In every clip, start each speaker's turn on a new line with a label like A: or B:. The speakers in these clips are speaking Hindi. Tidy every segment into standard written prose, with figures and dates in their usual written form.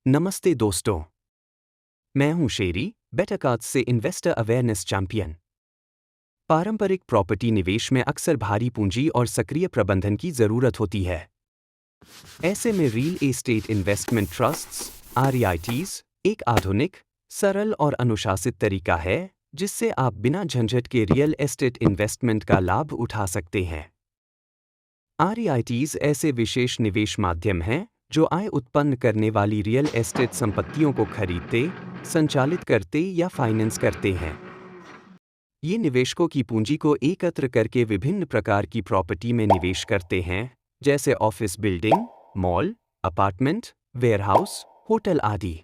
A: नमस्ते दोस्तों, मैं हूं शेरी, बेटरकार्ड्स से इन्वेस्टर अवेयरनेस चैंपियन। पारंपरिक प्रॉपर्टी निवेश में अक्सर भारी पूंजी और सक्रिय प्रबंधन की जरूरत होती है। ऐसे में real estate investment trusts (REITs) एक आधुनिक, सरल और अनुशासित तरीका है जिससे आप बिना झंझट के रियल एस्टेट इन्वेस्टमेंट का लाभ उठा सकते हैं। REITs ऐसे विशेष निवेश माध्यम हैं जो आय उत्पन्न करने वाली रियल एस्टेट संपत्तियों को खरीदते, संचालित करते या फाइनेंस करते हैं। ये निवेशकों की पूंजी को एकत्र करके विभिन्न प्रकार की प्रॉपर्टी में निवेश करते हैं, जैसे office building, mall, apartment, warehouse, hotel आदि।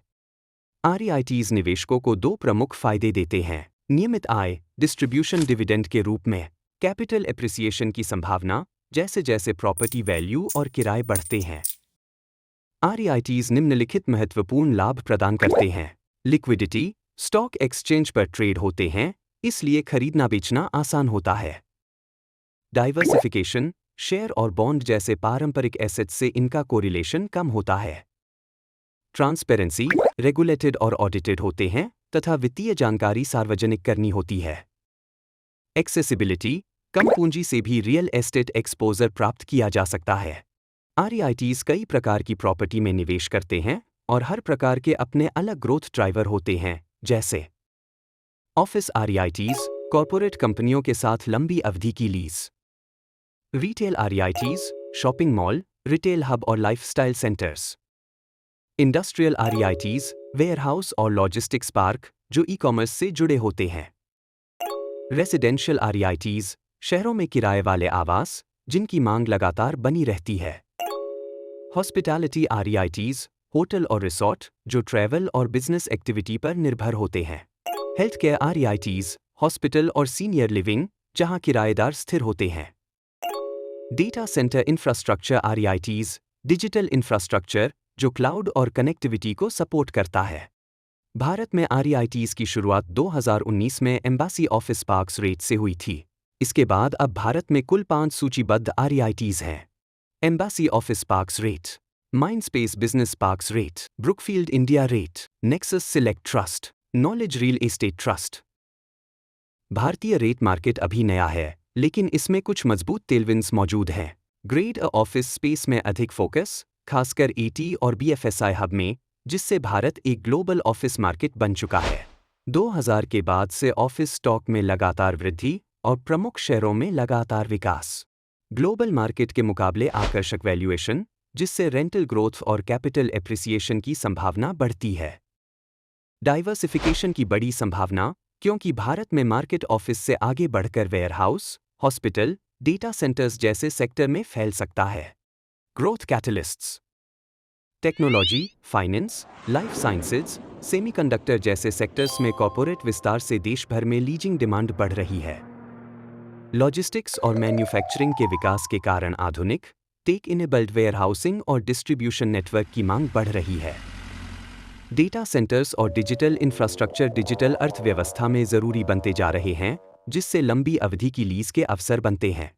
A: REITs निवेशकों को दो प्रमुख फायदे देते हैं: नियमित आय, डिस्ट्रीब्यूशन डिविडेंड के रूप में, कैपिटल एप्रिसिएशन की संभावना, जैसे जैसे प्रॉपर्टी वैल्यू और किराए बढ़ते हैं। REITs निम्नलिखित महत्वपूर्ण लाभ प्रदान करते हैं: लिक्विडिटी, स्टॉक एक्सचेंज पर ट्रेड होते हैं, इसलिए खरीदना बेचना आसान होता है। डाइवर्सिफिकेशन, शेयर और बॉन्ड जैसे पारंपरिक एसेट्स से इनका कोरिलेशन कम होता है। ट्रांसपेरेंसी, रेगुलेटेड और ऑडिटेड होते हैं तथा वित्तीय जानकारी सार्वजनिक करनी होती है। एक्सेसिबिलिटी, कम पूंजी से भी रियल एस्टेट एक्सपोजर प्राप्त किया जा सकता है। REITs कई प्रकार की प्रॉपर्टी में निवेश करते हैं और हर प्रकार के अपने अलग ग्रोथ ड्राइवर होते हैं, जैसे ऑफिस REITs, कॉर्पोरेट कंपनियों के साथ लंबी अवधि की lease. Retail REITs, shopping mall, retail hub और lifestyle centres. Industrial REITs, warehouse और लॉजिस्टिक्स पार्क जो ई-कॉमर्स से जुड़े होते हैं। रेसिडेंशियल REITs, शहरों में किराए वाले आवास जिनकी मांग लगातार बनी रहती है। हॉस्पिटैलिटी REITs, होटल और रिसॉर्ट जो ट्रैवल और बिजनेस एक्टिविटी पर निर्भर होते हैं। हेल्थ केयर REITs, हॉस्पिटल और सीनियर लिविंग जहां किराएदार स्थिर होते हैं। Data centre infrastructure REITs, digital infrastructure जो क्लाउड और कनेक्टिविटी को सपोर्ट करता है। भारत में REITs की शुरुआत 2019 में एम्बेसी ऑफिस पार्क्स रेट से हुई थी। इसके बाद अब भारत में कुल 5 सूचीबद्ध REITs हैं: embassy office parks rate, Mindspace business parks rate, Brookfield India rate, nexus select trust, knowledge real estate trust. भारतीय रेट मार्केट अभी नया है, लेकिन इसमें कुछ मजबूत टेलविंड्स मौजूद हैं। ग्रेड अ ऑफिस स्पेस में अधिक फोकस, खासकर AT और BFSI हब में, जिससे भारत एक ग्लोबल ऑफिस मार्केट बन चुका है। 2000 के बाद से ऑफिस स्टॉक में लगातार वृद्धि और प्रमुख शहरों में लगातार विकास। ग्लोबल मार्केट के मुकाबले आकर्षक वैल्यूएशन, जिससे रेंटल ग्रोथ और कैपिटल एप्रिसिएशन की संभावना बढ़ती है। डाइवर्सिफिकेशन की बड़ी संभावना, क्योंकि भारत में मार्केट ऑफिस से आगे बढ़कर वेयरहाउस, हॉस्पिटल, डेटा सेंटर्स जैसे सेक्टर में फैल सकता है। Growth catalysts, technology, finance, life sciences, semiconductor जैसे सेक्टर्स में कॉर्पोरेट विस्तार से देश भर में लीजिंग डिमांड बढ़ रही है। लॉजिस्टिक्स और मैन्युफैक्चरिंग के विकास के कारण आधुनिक, टेक इनेबल्ड वेयरहाउसिंग और डिस्ट्रीब्यूशन नेटवर्क की मांग बढ़ रही है। डेटा सेंटर्स और डिजिटल इंफ्रास्ट्रक्चर डिजिटल अर्थव्यवस्था में जरूरी बनते जा रहे हैं, जिससे लंबी अवधि की लीज के अवसर बनते हैं।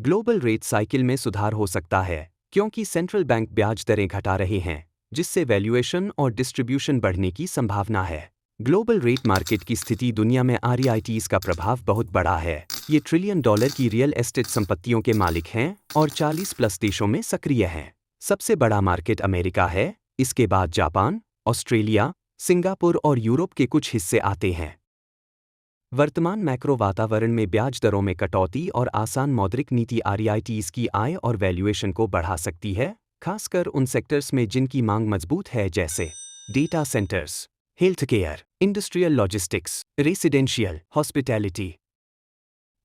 A: ग्लोबल रेट साइकिल में सुधार हो सकता है, क्योंकि सेंट्रल बैंक ब्याज दरें घटा रहे हैं, जिससे वैल्यूएशन और डिस्ट्रीब्यूशन बढ़ने की संभावना है। ग्लोबल रेट मार्केट की स्थिति दुनिया में REITs का प्रभाव बहुत बड़ा है। ये $1 ट्रिलियन की रियल एस्टेट संपत्तियों के मालिक हैं और 40+ देशों में सक्रिय हैं। सबसे बड़ा मार्केट अमेरिका है, इसके बाद जापान, ऑस्ट्रेलिया, सिंगापुर और यूरोप के कुछ हिस्से आते हैं। वर्तमान मैक्रो वातावरण में ब्याज दरों में कटौती और आसान मौद्रिक नीति REITs की आय और वैल्यूएशन को बढ़ा सकती है, खासकर उन सेक्टर्स में जिनकी मांग मजबूत है, जैसे data centres, health care, industrial logistics, residential, hospitality.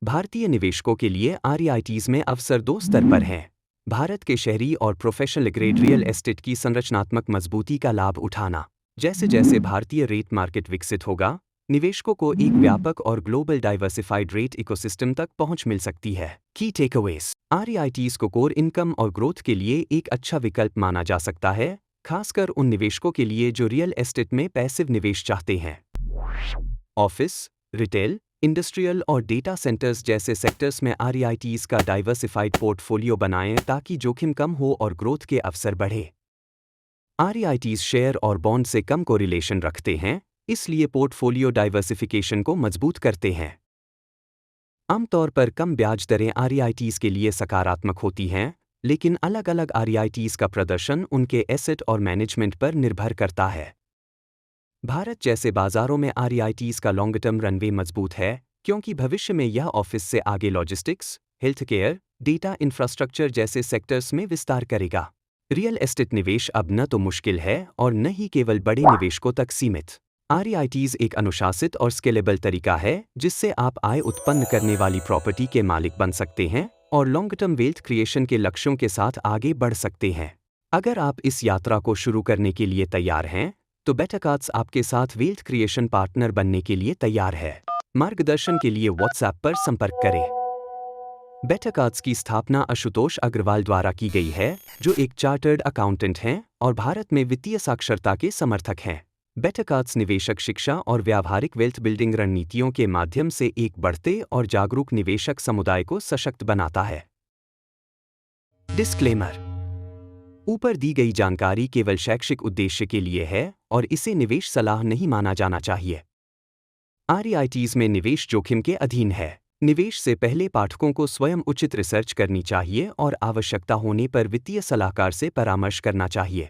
A: भारतीय निवेशकों के लिए REITs में अवसर दो स्तर पर हैं: भारत के शहरी और प्रोफेशनल ग्रेड रियल एस्टेट की संरचनात्मक मजबूती का लाभ उठाना। जैसे जैसे भारतीय रेट मार्केट विकसित होगा, निवेशकों को एक व्यापक और ग्लोबल डाइवर्सिफाइड रेट इकोसिस्टम तक पहुंच मिल सकती है। की टेकअवेज: REITs को कोर इनकम और ग्रोथ के लिए एक अच्छा विकल्प माना जा सकता है, खासकर उन निवेशकों के लिए जो रियल एस्टेट में पैसिव निवेश चाहते हैं। ऑफिस, रिटेल, इंडस्ट्रियल और डेटा सेंटर्स जैसे सेक्टर्स में REITs का डाइवर्सिफाइड पोर्टफोलियो बनाएं ताकि जोखिम कम हो और ग्रोथ के अवसर बढ़े। REITs शेयर और बॉन्ड से कम कोरिलेशन रखते हैं, इसलिए पोर्टफोलियो डाइवर्सिफिकेशन को मजबूत करते हैं। आमतौर पर कम ब्याज दरें REITs के लिए सकारात्मक होती हैं, लेकिन अलग-अलग REITs का प्रदर्शन उनके एसेट और मैनेजमेंट पर निर्भर करता है। भारत जैसे बाजारों में REITs का लॉन्ग टर्म रनवे मजबूत है, क्योंकि भविष्य में यह ऑफिस से आगे logistics, health care, data infrastructure जैसे सेक्टर्स में विस्तार करेगा। रियल एस्टेट निवेश अब न तो मुश्किल है और न ही केवल बड़े निवेशकों तक सीमित। REITs एक अनुशासित और स्केलेबल तरीका है जिससे आप आय उत्पन्न करने वाली प्रॉपर्टी के मालिक बन सकते हैं और लॉन्ग टर्म वेल्थ क्रिएशन के लक्ष्यों के साथ आगे बढ़ सकते हैं। अगर आप इस यात्रा को शुरू करने के लिए तैयार हैं, तो बेटरकार्ड्स आपके साथ वेल्थ क्रिएशन पार्टनर बनने के लिए तैयार है। मार्गदर्शन के लिए व्हाट्सएप पर संपर्क करें। बेटरकार्ड्स की स्थापना आशुतोष अग्रवाल द्वारा की गई है, जो एक चार्टर्ड अकाउंटेंट हैं और भारत में वित्तीय साक्षरता के समर्थक हैं। बेटरकार्ड्स निवेशक शिक्षा और व्यावहारिक वेल्थ बिल्डिंग रणनीतियों के माध्यम से एक बढ़ते और जागरूक निवेशक समुदाय को सशक्त बनाता है। डिस्क्लेमर: ऊपर दी गई जानकारी केवल शैक्षिक उद्देश्य के लिए है और इसे निवेश सलाह नहीं माना जाना चाहिए। REITs में निवेश जोखिम के अधीन है। निवेश से पहले पाठकों को स्वयं उचित रिसर्च करनी चाहिए और आवश्यकता होने पर वित्तीय सलाहकार से परामर्श करना चाहिए।